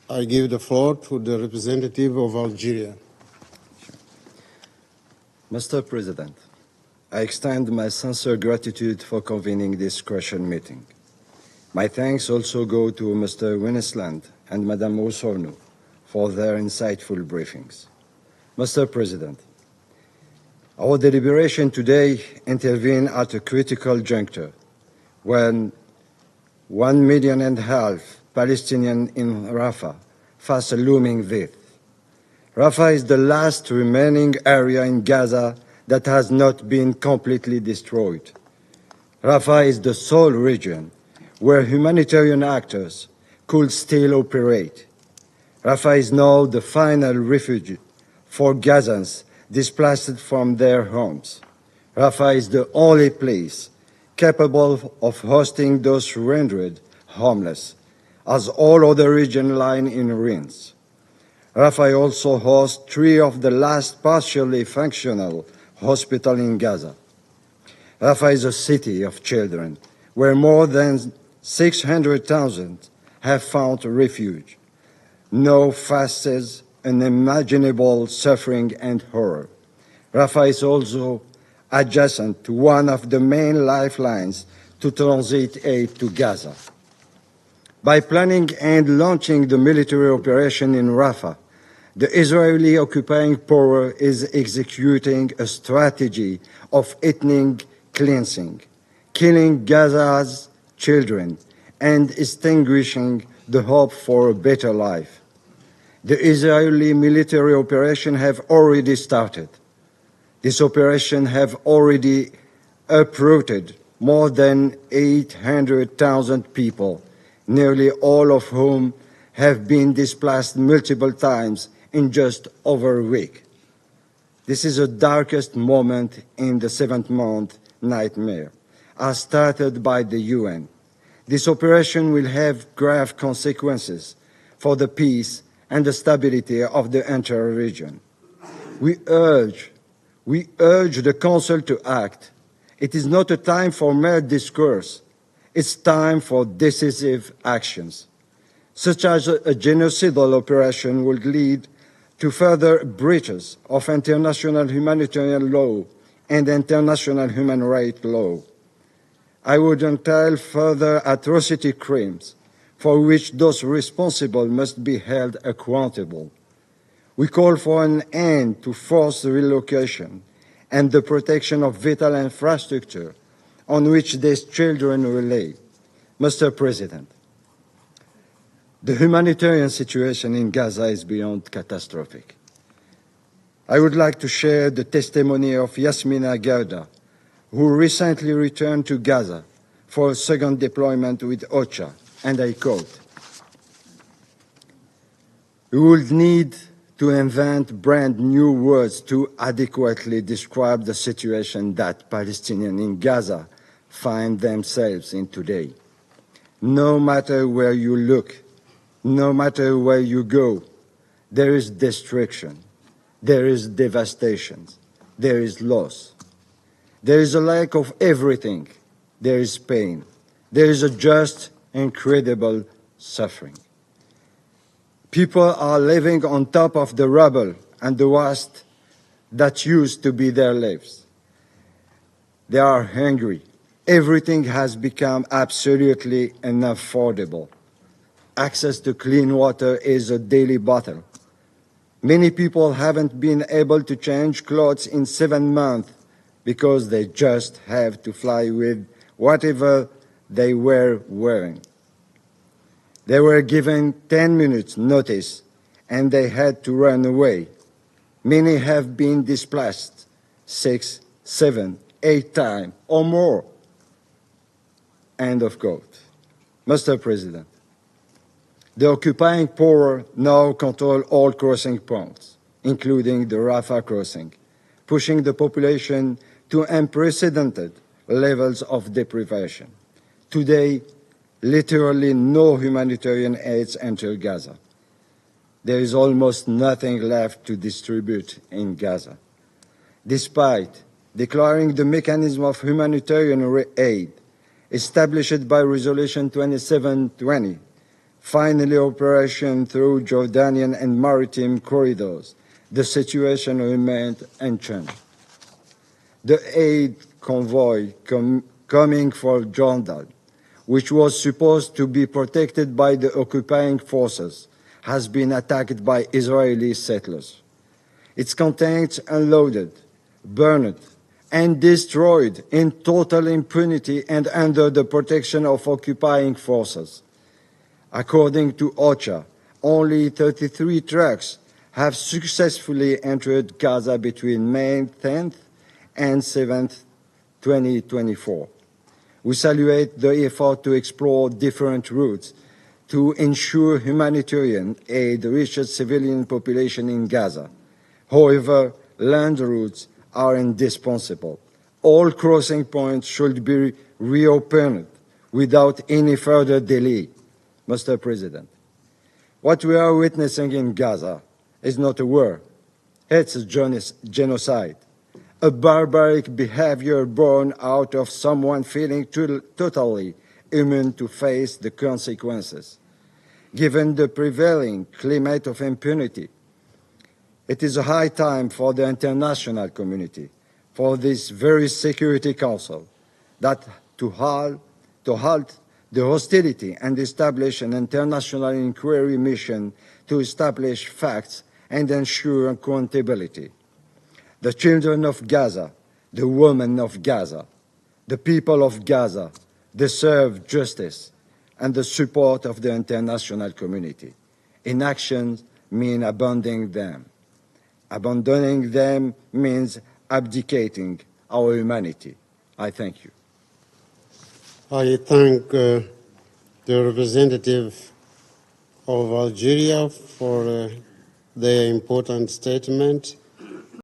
I give the floor to the representative of Algeria. Mr. President, I extend my sincere gratitude for convening this crucial meeting. My thanks also go to Mr. Winnesland and Madame Osorno for their insightful briefings. Mr. President, our deliberation today intervene at a critical juncture when 1.5 million Palestinians in Rafah face a looming death. Rafah is the last remaining area in Gaza that has not been completely destroyed. Rafah is the sole region where humanitarian actors could still operate. Rafah is now the final refuge for Gazans displaced from their homes. Rafah is the only place capable of hosting those rendered homeless, as all other regions lie in ruins. Rafah also hosts 3 of the last partially functional hospitals in Gaza. Rafah is a city of children where more than 600,000 have found refuge. Now faces unimaginable suffering and horror. Rafah is also adjacent to one of the main lifelines to transit aid to Gaza. By planning and launching the military operation in Rafah, the Israeli occupying power is executing a strategy of ethnic cleansing, killing Gaza's children and extinguishing the hope for a better life. The Israeli military operation have already started. This operation have already uprooted more than 800,000 people, nearly all of whom have been displaced multiple times in just over a week. This is the darkest moment in the 7th-month nightmare, as started by the UN. This operation will have grave consequences for the peace and the stability of the entire region. We urge the Council to act. It is not a time for mere discourse. It's time for decisive actions, such as a genocidal operation would lead to further breaches of international humanitarian law and international human rights law. I would entail further atrocity crimes for which those responsible must be held accountable. We call for an end to forced relocation and the protection of vital infrastructure on which these children rely. Mr. President, the humanitarian situation in Gaza is beyond catastrophic. I would like to share the testimony of Yasmina Gouda, who recently returned to Gaza for a second deployment with OCHA, and I quote, "We would need to invent brand new words to adequately describe the situation that Palestinians in Gaza find themselves in today. No matter where you look, no matter where you go, there is destruction, there is devastation, there is loss. There is a lack of everything. There is pain. There is a just, incredible suffering. People are living on top of the rubble and the waste that used to be their lives. They are hungry. Everything has become absolutely unaffordable. Access to clean water is a daily battle. Many people haven't been able to change clothes in 7 months because they just have to fly with whatever they were wearing. They were given 10 minutes notice and they had to run away. Many have been displaced 6, 7, 8 times or more." End of quote. Mr. President, the occupying power now control all crossing points, including the Rafah crossing, pushing the population to unprecedented levels of deprivation. Today, literally no humanitarian aid enters Gaza. There is almost nothing left to distribute in Gaza. Despite declaring the mechanism of humanitarian aid established by Resolution 2720 Finally, operation through Jordanian and maritime corridors. The situation remained unchanged. The aid convoy coming from Jordan, which was supposed to be protected by the occupying forces, has been attacked by Israeli settlers. Its contents unloaded, burned, and destroyed in total impunity and under the protection of occupying forces. According to OCHA, only 33 trucks have successfully entered Gaza between May 10th and 7th, 2024. We salute the effort to explore different routes to ensure humanitarian aid reaches civilian population in Gaza. However, land routes are indispensable. All crossing points should be reopened without any further delay. Mr. President, what we are witnessing in Gaza is not a war. It's a genocide, a barbaric behavior born out of someone feeling totally immune to face the consequences. Given the prevailing climate of impunity, it is a high time for the international community, for this very Security Council, that to halt the hostility and establish an international inquiry mission to establish facts and ensure accountability. The children of Gaza, the women of Gaza, the people of Gaza deserve justice and the support of the international community. Inaction means abandoning them. Abandoning them means abdicating our humanity. I thank you. I thank the representative of Algeria for their important statement.